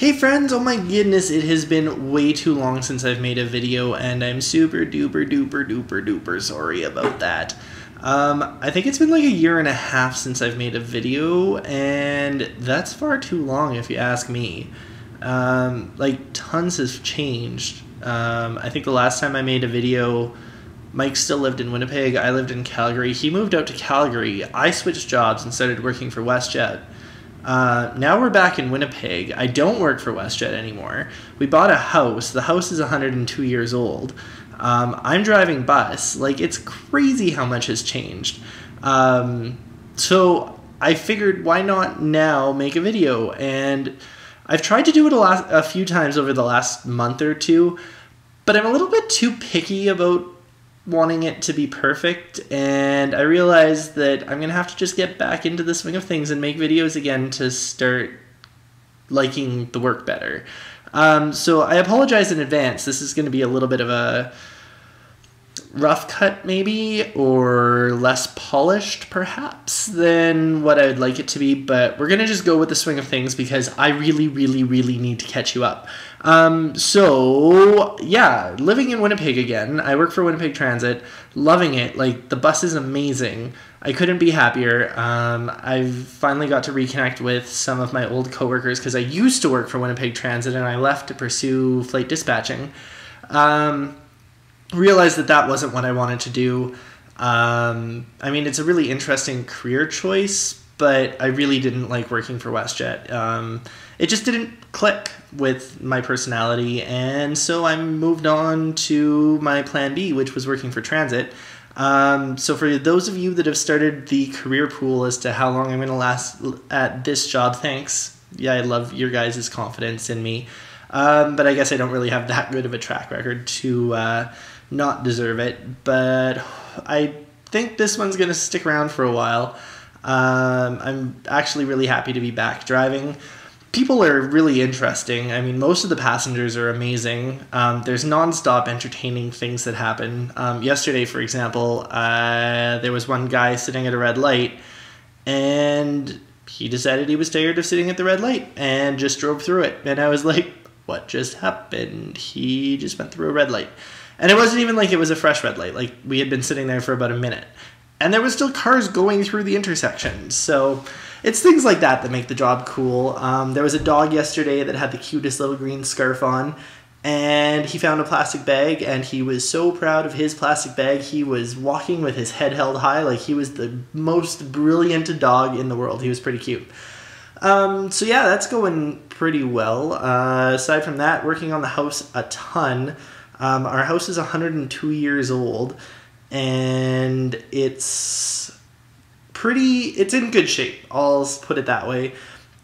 Hey friends, oh my goodness, it has been way too long since I've made a video and I'm super duper sorry about that. I think it's been like a year and a half since I've made a video and that's far too long if you ask me. Like tons has changed. I think the last time I made a video, Mike still lived in Winnipeg, I lived in Calgary. He moved out to Calgary, I switched jobs and started working for WestJet. Now we're back in Winnipeg. I don't work for WestJet anymore. We bought a house. The house is 102 years old. I'm driving bus. Like, it's crazy how much has changed. So I figured, why not now make a video? And I've tried to do it a few times over the last month or two, but I'm a little bit too picky about wanting it to be perfect, and I realized that I'm gonna have to just get back into the swing of things and make videos again to start liking the work better. So I apologize in advance. This is gonna be a little bit of a rough cut maybe, or less polished perhaps than what I would like it to be, but we're gonna just go with the swing of things because I really need to catch you up. So yeah, living in Winnipeg again. I work for Winnipeg Transit, loving it. Like, the bus is amazing. I couldn't be happier. I've finally got to reconnect with some of my old coworkers because I used to work for Winnipeg Transit and I left to pursue flight dispatching. Realized that wasn't what I wanted to do. I mean, it's a really interesting career choice, but I really didn't like working for WestJet. It just didn't click with my personality, and so I moved on to my plan B, which was working for transit. So for those of you that have started the career pool as to how long I'm going to last at this job, thanks. Yeah, I love your guys' confidence in me. But I guess I don't really have that good of a track record to not deserve it. But I think this one's going to stick around for a while. I'm actually really happy to be back driving. People are really interesting. I mean, most of the passengers are amazing. There's non-stop entertaining things that happen. Yesterday, for example, there was one guy sitting at a red light, and he decided he was tired of sitting at the red light and just drove through it. And I was like, what just happened? He just went through a red light. And it wasn't even like it was a fresh red light. Like, we had been sitting there for about a minute. And there was still cars going through the intersection. So it's things like that that make the job cool. There was a dog yesterday that had the cutest little green scarf on, and he found a plastic bag, and he was so proud of his plastic bag. He was walking with his head held high like he was the most brilliant dog in the world. He was pretty cute. So yeah, that's going pretty well. Aside from that, working on the house a ton. Our house is 102 years old, and it's in good shape, I'll put it that way,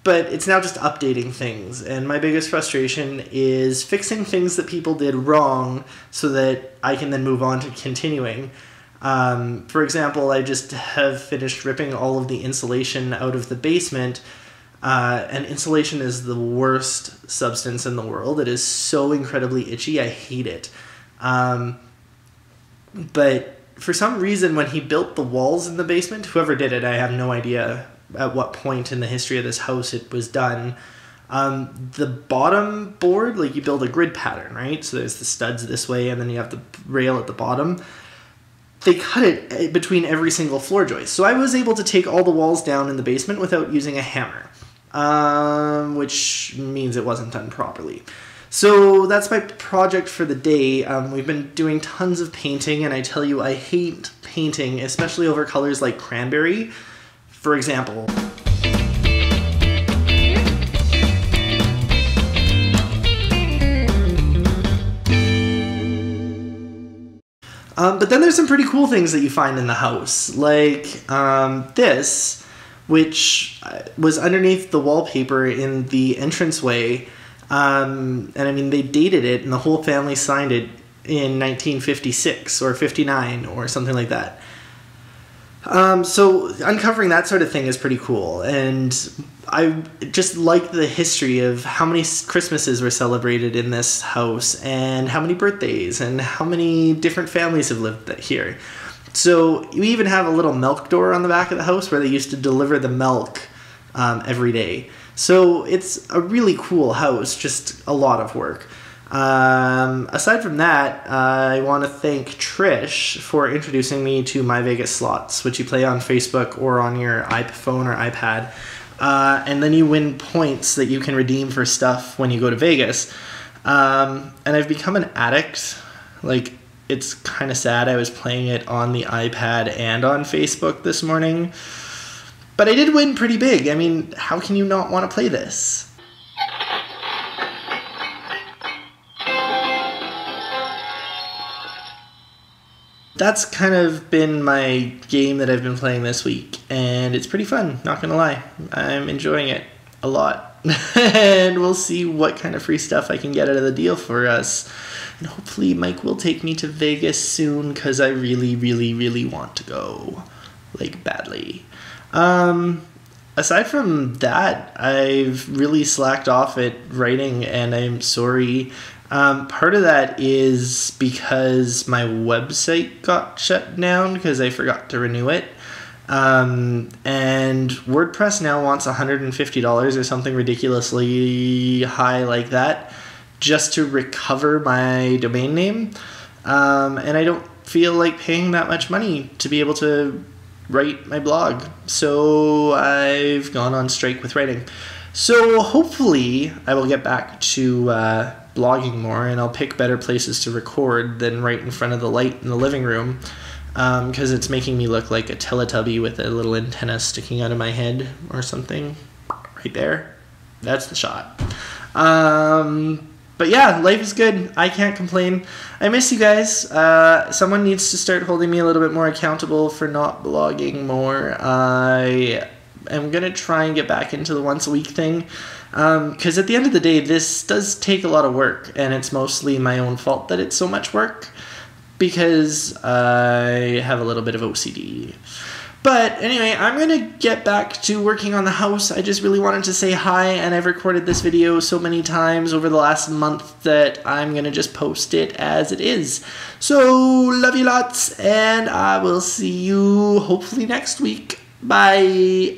but it's now just updating things, and my biggest frustration is fixing things that people did wrong so that I can then move on to continuing. For example, I just have finished ripping all of the insulation out of the basement, and insulation is the worst substance in the world. It is so incredibly itchy, I hate it. But for some reason, when he built the walls in the basement, whoever did it, I have no idea at what point in the history of this house it was done. The bottom board, like, you build a grid pattern, right? So there's the studs this way, and then you have the rail at the bottom. They cut it between every single floor joist. So I was able to take all the walls down in the basement without using a hammer, which means it wasn't done properly. So that's my project for the day. We've been doing tons of painting, and I tell you, I hate painting, especially over colors like cranberry, for example. But then there's some pretty cool things that you find in the house, like this, which was underneath the wallpaper in the entranceway. And I mean, they dated it, and the whole family signed it in 1956 or 59 or something like that. So uncovering that sort of thing is pretty cool, and I just like the history of how many Christmases were celebrated in this house, and how many birthdays, and how many different families have lived here. So we even have a little milk door on the back of the house where they used to deliver the milk every day. So it's a really cool house, just a lot of work. Aside from that, I want to thank Trish for introducing me to My Vegas Slots, which you play on Facebook or on your iPhone or iPad. And then you win points that you can redeem for stuff when you go to Vegas. And I've become an addict. Like, it's kind of sad. I was playing it on the iPad and on Facebook this morning. But I did win pretty big. I mean, how can you not want to play this? That's kind of been my game that I've been playing this week, and it's pretty fun, not gonna lie. I'm enjoying it a lot. And we'll see what kind of free stuff I can get out of the deal for us. And hopefully Mike will take me to Vegas soon, because I really, really, really want to go. Like, badly. Aside from that, I've really slacked off at writing, and I'm sorry. Part of that is because my website got shut down because I forgot to renew it. And WordPress now wants $150 or something ridiculously high like that just to recover my domain name. And I don't feel like paying that much money to be able to write my blog. So I've gone on strike with writing. So hopefully I will get back to blogging more, and I'll pick better places to record than right in front of the light in the living room, because it's making me look like a Teletubby with a little antenna sticking out of my head or something. Right there. That's the shot. But yeah, life is good. I can't complain. I miss you guys. Someone needs to start holding me a little bit more accountable for not blogging more. I am going to try and get back into the once a week thing. Because at the end of the day, this does take a lot of work, and it's mostly my own fault that it's so much work, because I have a little bit of OCD. But anyway, I'm going to get back to working on the house. I just really wanted to say hi, and I've recorded this video so many times over the last month that I'm going to just post it as it is. So, love you lots, and I will see you hopefully next week. Bye!